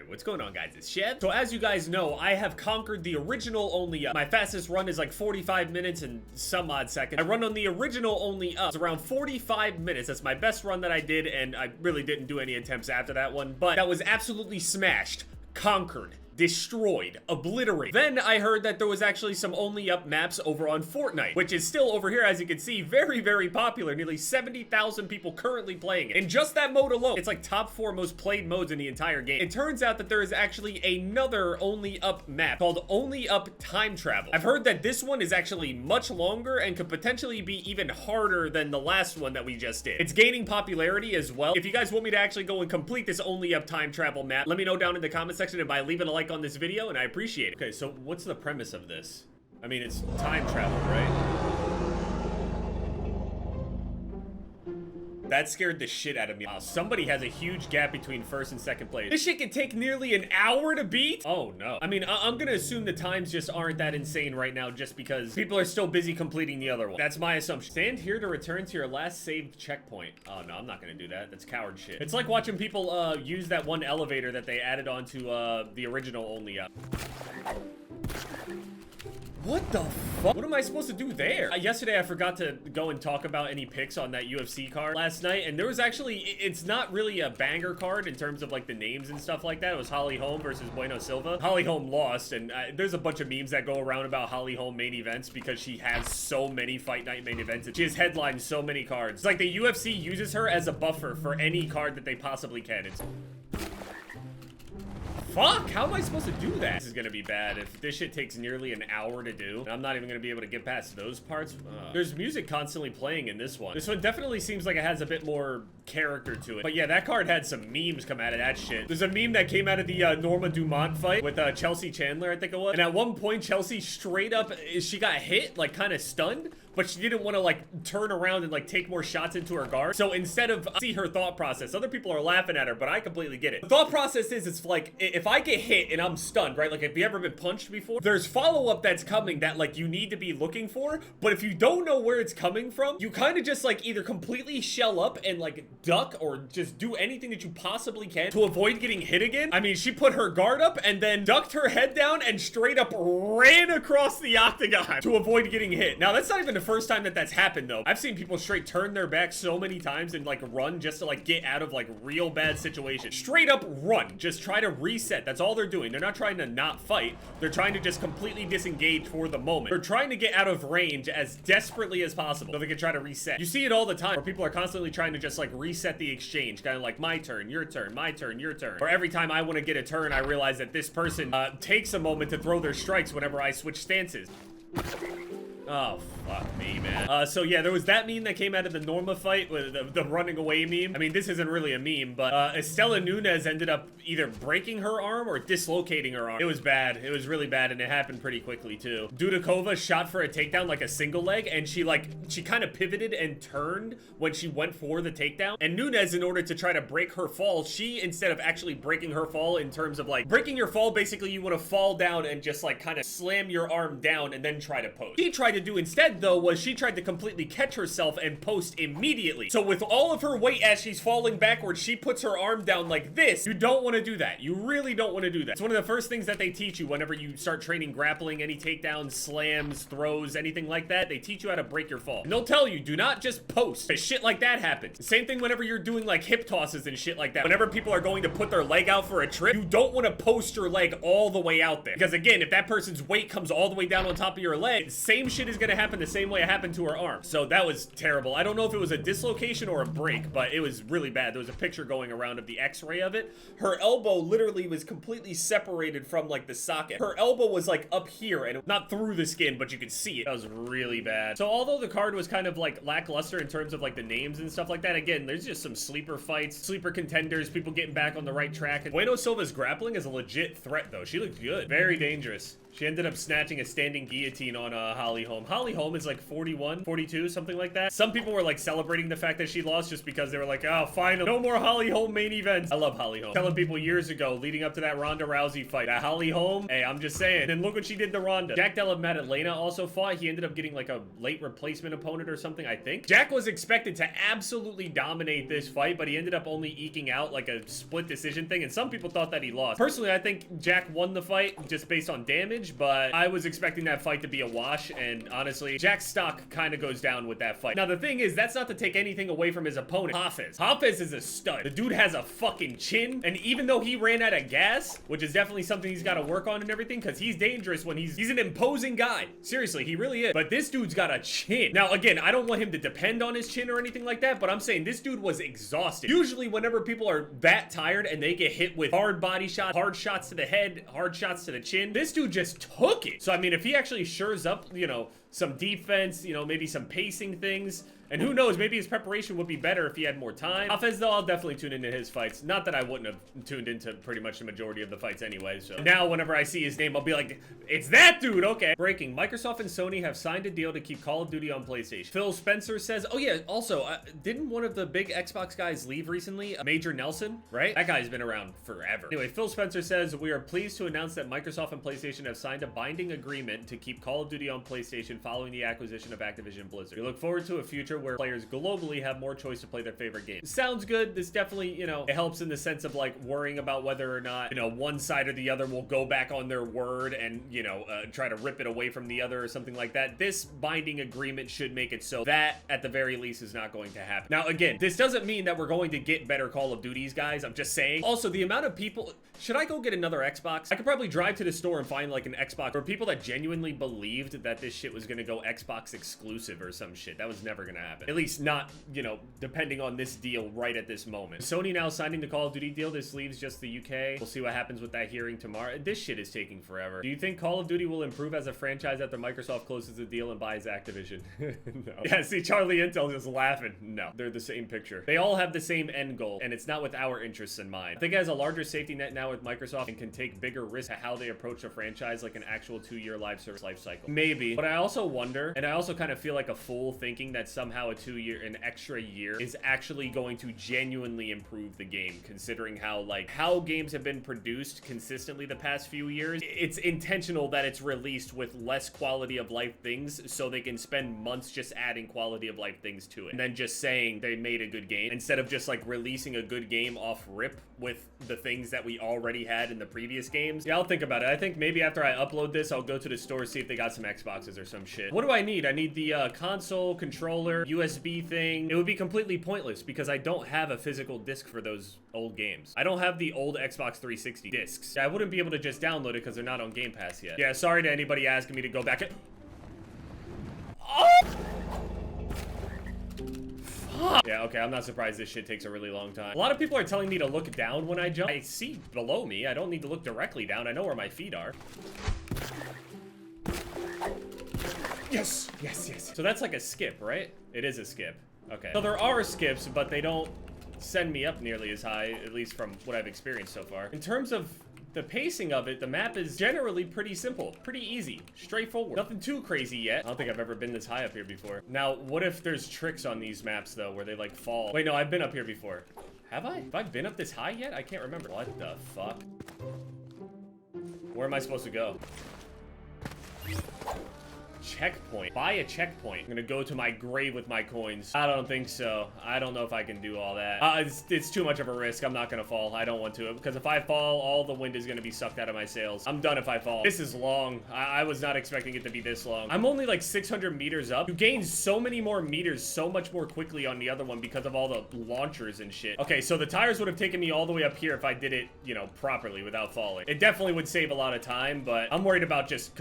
What's going on, guys? It's Chef. So as you guys know, I have conquered the original only up. My fastest run is like 45 minutes and some odd seconds. I run on the original only up. It's around 45 minutes. That's my best run that I did, and I really didn't do any attempts after that one, but that was absolutely smashed, conquered, destroyed, obliterated. Then I heard that there was actually some only up maps over on Fortnite, which is still over here, as you can see, very, very popular. Nearly 70,000 people currently playing it. In just that mode alone, it's like top 4 most played modes in the entire game. It turns out that there is actually another only up map called Only Up Time Travel. I've heard that this one is actually much longer and could potentially be even harder than the last one that we just did. It's gaining popularity as well. If you guys want me to actually go and complete this Only Up Time Travel map, let me know down in the comment section and by leaving a like on this video, and I appreciate it. Okay, so what's the premise of this? I mean, it's time travel, right? That scared the shit out of me. Wow, somebody has a huge gap between first and second place. This shit can take nearly an hour to beat? Oh no. I mean, I'm gonna assume the times just aren't that insane right now just because people are still busy completing the other one. That's my assumption. Stand here to return to your last saved checkpoint. Oh no, I'm not gonna do that. That's coward shit. It's like watching people use that one elevator that they added onto the original Only Up. What the fuck? What am I supposed to do there? Yesterday, I forgot to go and talk about any picks on that UFC card last night, and there was actually, it's not really a banger card in terms of like the names and stuff like that. It was Holly Holm versus Bueno Silva. Holly Holm lost, and there's a bunch of memes that go around about Holly Holm main events because she has so many fight night main events, and she has headlined so many cards. It's like the UFC uses her as a buffer for any card that they possibly can. It's... Fuck, how am I supposed to do that? This is gonna be bad if this shit takes nearly an hour to do. I'm not even gonna be able to get past those parts. There's music constantly playing in this one. This one definitely seems like it has a bit more character to it. But yeah, that card had some memes come out of that shit. There's a meme that came out of the Norma Dumont fight with Chelsea Chandler, I think it was. And at one point, Chelsea straight up, she got hit, like kind of stunned, but she didn't want to like turn around and like take more shots into her guard. So instead of see her thought process, other people are laughing at her, but I completely get it. The thought process is, it's like, if I get hit and I'm stunned, right? Like, have you ever been punched before? There's follow-up that's coming that like you need to be looking for, but if you don't know where it's coming from, you kind of just like either completely shell up and like duck or just do anything that you possibly can to avoid getting hit again. I mean, she put her guard up and then ducked her head down and straight up ran across the octagon to avoid getting hit. Now, that's not even the first time that that's happened though. I've seen people straight turn their back so many times and like run just to like get out of like real bad situations. Straight up run, just try to reset. That's all they're doing. They're not trying to not fight. They're trying to just completely disengage for the moment. They're trying to get out of range as desperately as possible so they can try to reset. You see it all the time where people are constantly trying to just like reset the exchange, kind of like my turn, your turn, my turn, your turn. Or every time I want to get a turn, I realize that this person takes a moment to throw their strikes whenever I switch stances. Oh, fuck me, man. So yeah, there was that meme that came out of the Norma fight with the running away meme. I mean, this isn't really a meme, but Estela Nunes ended up either breaking her arm or dislocating her arm. It was bad. It was really bad, and it happened pretty quickly, too. Dudakova shot for a takedown like a single leg, and she kind of pivoted and turned when she went for the takedown. And Nunes, in order to try to break her fall, she, instead of actually breaking her fall in terms of like, breaking your fall, basically you want to fall down and just like kind of slam your arm down and then try to post. She tried to do instead though was she tried to completely catch herself and post immediately. So with all of her weight as she's falling backwards, she puts her arm down like this. You don't want to do that. You really don't want to do that. It's one of the first things that they teach you whenever you start training grappling, any takedowns, slams, throws, anything like that. They teach you how to break your fall. And they'll tell you, do not just post. Shit like that happens. Same thing whenever you're doing like hip tosses and shit like that. Whenever people are going to put their leg out for a trip, you don't want to post your leg all the way out there. Because again, if that person's weight comes all the way down on top of your leg, same shit is going to happen the same way it happened to her arm. So that was terrible. I don't know if it was a dislocation or a break, but it was really bad. There was a picture going around of the x-ray of it. Her elbow literally was completely separated from like the socket. Her elbow was like up here and not through the skin, but you could see it. That was really bad. So although the card was kind of like lackluster in terms of like the names and stuff like that, again, there's just some sleeper fights, sleeper contenders, people getting back on the right track. And Bueno Silva's grappling is a legit threat though. She looked good. Very dangerous. She ended up snatching a standing guillotine on Holly Holm. Holm. Holly Holm is like 41, 42, something like that. Some people were like celebrating the fact that she lost just because they were like, oh, finally, no more Holly Holm main events. I love Holly Holm. Telling people years ago, leading up to that Ronda Rousey fight, that Holly Holm, hey, I'm just saying. And look what she did to Ronda. Jack Della Maddalena also fought. He ended up getting like a late replacement opponent or something, I think. Jack was expected to absolutely dominate this fight, but he ended up only eking out like a split decision thing, and some people thought that he lost. Personally, I think Jack won the fight just based on damage, but I was expecting that fight to be a wash, and honestly, Jack's stock kind of goes down with that fight. Now, the thing is, that's not to take anything away from his opponent, Hafez. Hafez is a stud. The dude has a fucking chin, and even though he ran out of gas, which is definitely something he's got to work on and everything, because he's dangerous when he's an imposing guy. Seriously, he really is. But this dude's got a chin. Now, again, I don't want him to depend on his chin or anything like that, but I'm saying this dude was exhausted. Usually, whenever people are that tired and they get hit with hard body shots, hard shots to the head, hard shots to the chin, this dude just took it. So, I mean, if he actually shores up, you know, some defense, you know, maybe some pacing things, and who knows, maybe his preparation would be better if he had more time. Hafez, though, I'll definitely tune into his fights. Not that I wouldn't have tuned into pretty much the majority of the fights anyway, so. Now, whenever I see his name, I'll be like, it's that dude, okay. Breaking, Microsoft and Sony have signed a deal to keep Call of Duty on PlayStation. Phil Spencer says, oh yeah, also, didn't one of the big Xbox guys leave recently? Major Nelson, right? That guy's been around forever. Anyway, Phil Spencer says, we are pleased to announce that Microsoft and PlayStation have signed a binding agreement to keep Call of Duty on PlayStation following the acquisition of Activision Blizzard. We look forward to a future where players globally have more choice to play their favorite game. Sounds good. This definitely, you know, it helps in the sense of like worrying about whether or not, you know, one side or the other will go back on their word and, you know, try to rip it away from the other or something like that. This binding agreement should make it so that at the very least is not going to happen. Now, again, this doesn't mean that we're going to get better Call of Duties, guys. I'm just saying. Also, the amount of people, should I go get another Xbox? I could probably drive to the store and find like an Xbox for people that genuinely believed that this shit was going to go Xbox exclusive or some shit. That was never going to happen. At least not, you know, depending on this deal right at this moment. Sony now signing the Call of Duty deal. This leaves just the UK. We'll see what happens with that hearing tomorrow. This shit is taking forever. Do you think Call of Duty will improve as a franchise after Microsoft closes the deal and buys Activision? No. Yeah, see, Charlie Intel just laughing. No, they're the same picture. They all have the same end goal, and it's not with our interests in mind. I think it has a larger safety net now with Microsoft and can take bigger risks at how they approach a franchise, like an actual 2-year live service life cycle. Maybe, but I also wonder, and I also kind of feel like a fool thinking that somehow an extra year is actually going to genuinely improve the game, considering how games have been produced consistently the past few years. It's intentional that it's released with less quality of life things so they can spend months just adding quality of life things to it and then just saying they made a good game instead of just like releasing a good game off rip with the things that we already had in the previous games. Yeah, I'll think about it. I think maybe after I upload this, I'll go to the store, see if they got some Xboxes or some shit. What do I need? I need the console, controller, USB thing. It would be completely pointless because I don't have a physical disc for those old games. I don't have the old Xbox 360 discs. I wouldn't be able to just download it because they're not on Game Pass yet. Yeah, sorry to anybody asking me to go back. Oh! Yeah, okay, I'm not surprised this shit takes a really long time. A lot of people are telling me to look down when I jump. I see below me. I don't need to look directly down. I know where my feet are. Yes, yes, yes. So that's like a skip, right? It is a skip. Okay. So there are skips, but they don't send me up nearly as high, at least from what I've experienced so far. In terms of the pacing of it, the map is generally pretty simple, pretty easy, straightforward. Nothing too crazy yet. I don't think I've ever been this high up here before. Now, what if there's tricks on these maps, though, where they, like, fall? Wait, no, I've been up here before. Have I? Have I been up this high yet? I can't remember. What the fuck? Where am I supposed to go? Checkpoint. Buy a checkpoint. I'm gonna go to my grave with my coins. I don't think so. I don't know if I can do all that. It's too much of a risk. I'm not gonna fall. I don't want to, because if I fall, all the wind is gonna be sucked out of my sails. I'm done if I fall. This is long. I was not expecting it to be this long. I'm only like 600 meters up. You gain so many more meters so much more quickly on the other one because of all the launchers and shit. Okay, so the tires would have taken me all the way up here if I did it, you know, properly without falling. It definitely would save a lot of time, but I'm worried about just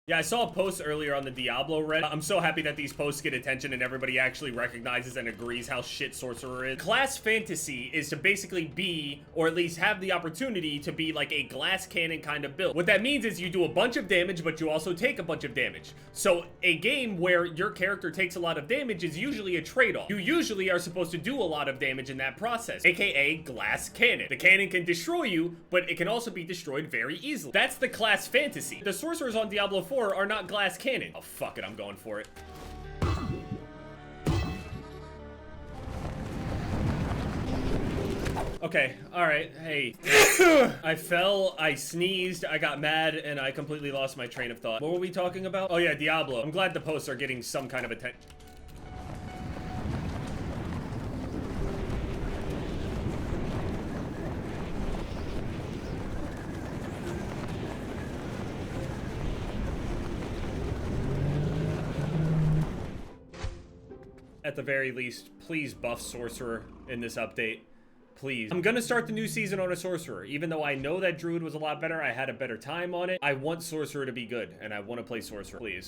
Yeah, I saw a post earlier on the Diablo Reddit. I'm so happy that these posts get attention and everybody actually recognizes and agrees how shit Sorcerer is. Class Fantasy is to basically be, or at least have the opportunity to be like a glass cannon kind of build. What that means is you do a bunch of damage, but you also take a bunch of damage. So a game where your character takes a lot of damage is usually a trade-off. You usually are supposed to do a lot of damage in that process, aka glass cannon. The cannon can destroy you, but it can also be destroyed very easily. That's the Class Fantasy. The Sorcerers on Diablo 4 are not glass cannon. Oh, fuck it, I'm going for it. Okay, alright, hey. I fell, I sneezed, I got mad, and I completely lost my train of thought. What were we talking about? Oh yeah, Diablo. I'm glad the posts are getting some kind of attention. At the very least, please buff Sorcerer in this update. Please. I'm gonna start the new season on a Sorcerer. Even though I know that Druid was a lot better, I had a better time on it. I want Sorcerer to be good, and I want to play Sorcerer. Please.